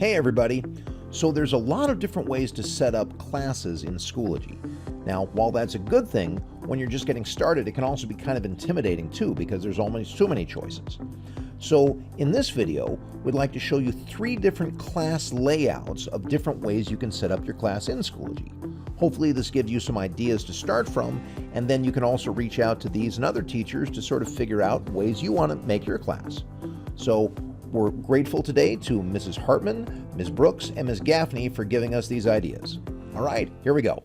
Hey everybody! So there's a lot of different ways to set up classes in Schoology. Now, while that's a good thing, when you're just getting started, it can also be kind of intimidating too because there's almost too many choices. So in this video, we'd like to show you 3 different class layouts of different ways you can set up your class in Schoology. Hopefully this gives you some ideas to start from, and then you can also reach out to these and other teachers to sort of figure out ways you want to make your class. So we're grateful today to Mrs. Hartman, Ms. Brooks, and Ms. Gaffney for giving us these ideas. All right, here we go.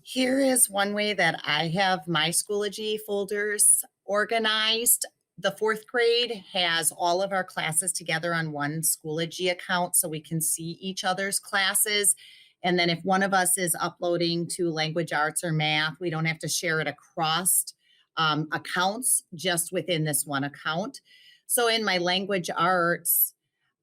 Here is one way that I have my Schoology folders organized. The 4th grade has all of our classes together on one Schoology account so we can see each other's classes. And then if one of us is uploading to language arts or math, we don't have to share it across accounts, just within this one account. So in my language arts,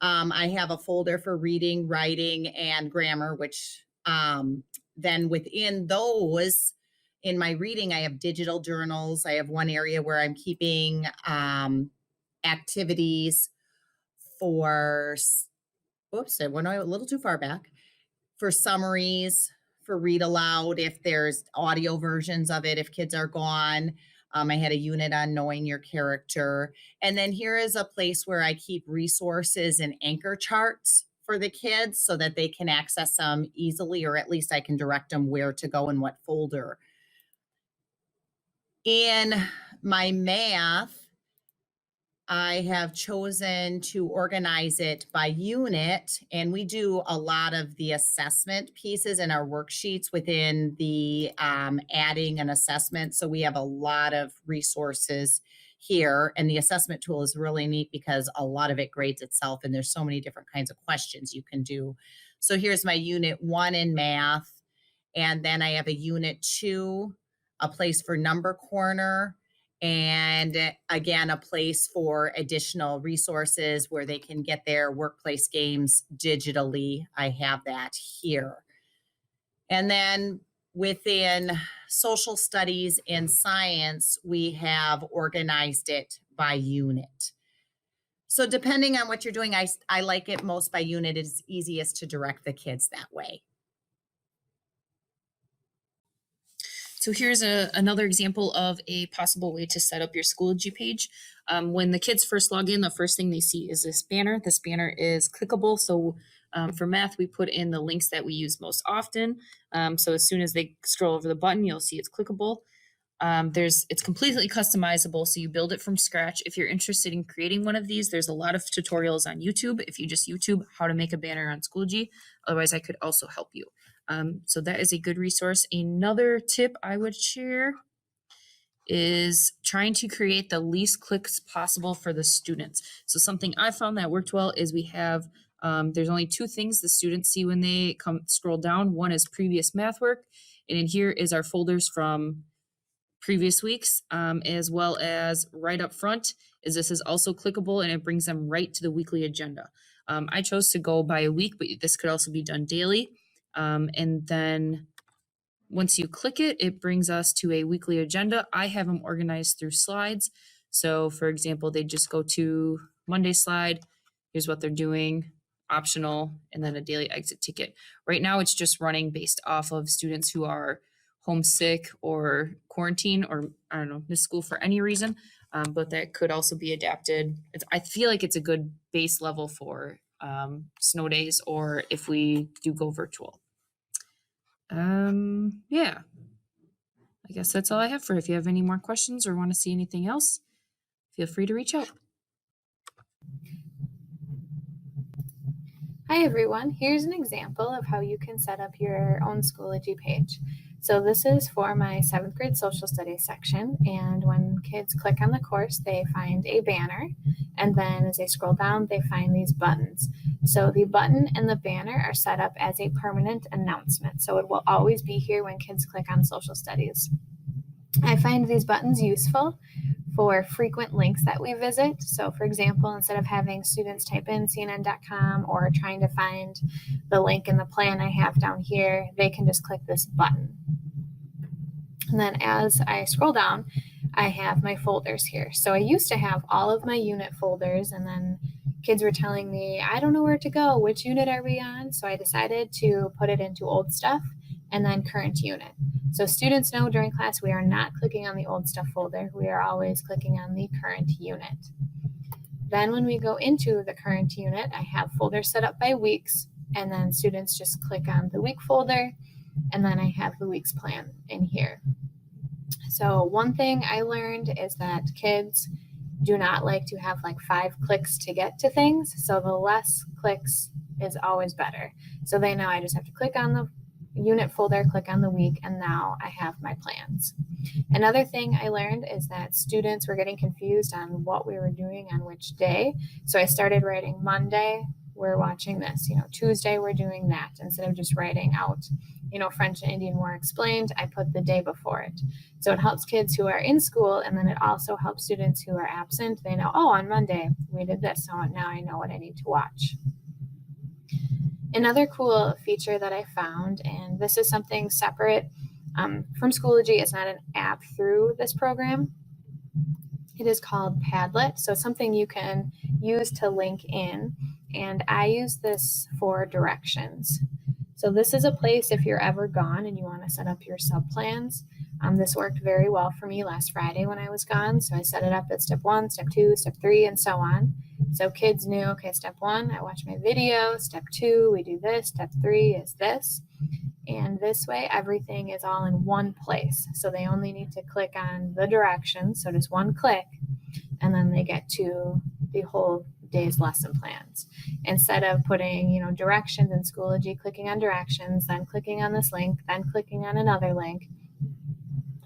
I have a folder for reading, writing, and grammar, which then within those, in my reading, I have digital journals. I have one area where I'm keeping activities for, oops, I went a little too far back, for summaries, for read aloud, if there's audio versions of it, if kids are gone. I had a unit on knowing your character. And then here is a place where I keep resources and anchor charts for the kids so that they can access them easily, or at least I can direct them where to go in what folder. In my math, I have chosen to organize it by unit, and we do a lot of the assessment pieces in our worksheets within the adding an assessment. So we have a lot of resources here, and the assessment tool is really neat because a lot of it grades itself, and there's so many different kinds of questions you can do. So here's my unit 1 in math, and then I have a unit 2, a place for number corner, and again, a place for additional resources where they can get their workplace games digitally. I have that here. And then within social studies and science, we have organized it by unit. So depending on what you're doing, I like it most by unit. It's easiest to direct the kids that way. So here's another example of a possible way to set up your Schoology page. When the kids first log in, the first thing they see is this banner. This banner is clickable. So for math, we put in the links that we use most often. So as soon as they scroll over the button, you'll see it's clickable. It's completely customizable, so you build it from scratch. If you're interested in creating one of these, there's a lot of tutorials on YouTube. If you just YouTube how to make a banner on Schoology, otherwise I could also help you. So that is a good resource. Another tip I would share is trying to create the least clicks possible for the students. So something I found that worked well is we have, there's only 2 things the students see when they scroll down. One is previous math work, and in here is our folders from previous weeks, as well as right up front is this is also clickable and it brings them right to the weekly agenda. I chose to go by a week, but this could also be done daily. And then once you click it, it brings us to a weekly agenda. I have them organized through slides. So for example, they just go to Monday slide. Here's what they're doing, optional, and then a daily exit ticket. Right now, it's just running based off of students who are homesick or quarantine or I don't know, miss school for any reason. But that could also be adapted. I feel like it's a good base level for snow days or if we do go virtual. Yeah, I guess that's all I have for. If you have any more questions or want to see anything else, feel free to reach out. Hi everyone, here's an example of how you can set up your own Schoology page. So this is for my 7th grade social studies section, and when kids click on the course, they find a banner, and then as they scroll down, they find these buttons. So the button and the banner are set up as a permanent announcement, so it will always be here when kids click on social studies. I find these buttons useful for frequent links that we visit. So for example, instead of having students type in cnn.com or trying to find the link in the plan I have down here, they can just click this button. And then as I scroll down, I have my folders here. So I used to have all of my unit folders and then kids were telling me, I don't know where to go. Which unit are we on? So I decided to put it into old stuff and then current unit. So students know during class we are not clicking on the old stuff folder. We are always clicking on the current unit. Then when we go into the current unit, I have folders set up by weeks, and then students just click on the week folder, and then I have the week's plan in here. So one thing I learned is that kids do not like to have like 5 clicks to get to things. So the less clicks is always better. So they know I just have to click on the unit folder, click on the week, and now I have my plans. Another thing I learned is that students were getting confused on what we were doing on which day. So I started writing Monday, we're watching this, Tuesday, we're doing that. Instead of just writing out, French and Indian War explained, I put the day before it. So it helps kids who are in school, and then it also helps students who are absent. They know, oh, on Monday we did this, so now I know what I need to watch. Another cool feature that I found, and this is something separate from Schoology, it's not an app through this program. It is called Padlet, so something you can use to link in, and I use this for directions. So this is a place if you're ever gone and you want to set up your sub-plans. This worked very well for me last Friday when I was gone, so I set it up at step 1, step 2, step 3, and so on. So kids knew, okay, step 1, I watch my video. Step 2, we do this. Step 3 is this. And this way, everything is all in one place. So they only need to click on the directions. So just one click, and then they get to the whole day's lesson plans. Instead of putting, directions in Schoology, clicking on directions, then clicking on this link, then clicking on another link,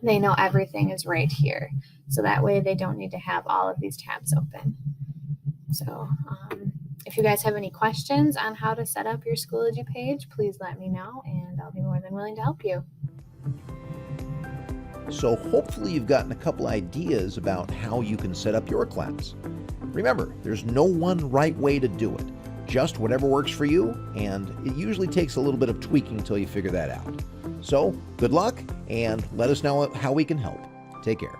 they know everything is right here. So that way they don't need to have all of these tabs open. So if you guys have any questions on how to set up your Schoology page, please let me know, and I'll be more than willing to help you. So hopefully you've gotten a couple ideas about how you can set up your class. Remember, there's no one right way to do it. Just whatever works for you, and it usually takes a little bit of tweaking until you figure that out. So good luck, and let us know how we can help. Take care.